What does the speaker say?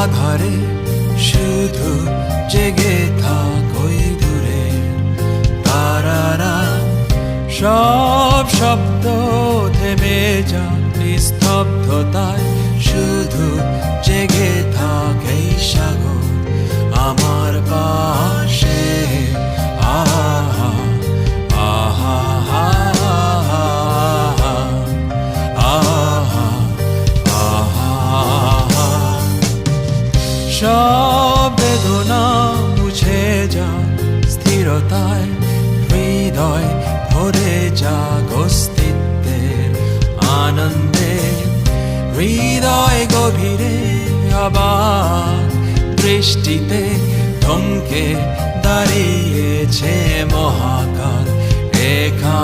আধারে শুধু জেগে থাকোই দূরে তারারা সব শব্দ থেমে যাক নিস্তব্ধতায় শুধু জেগে থাকে সাগর আমার পাশে আহা আহা আহা আহা আহা সব বেদনা মুছে যাক স্থিরতায় হৃদয় ভরে যাক অস্তিত্বের আনন্দে হৃদয় গভীরে আবার দৃষ্টিতে থমকে দাঁড়িয়েছে মহাকাল একা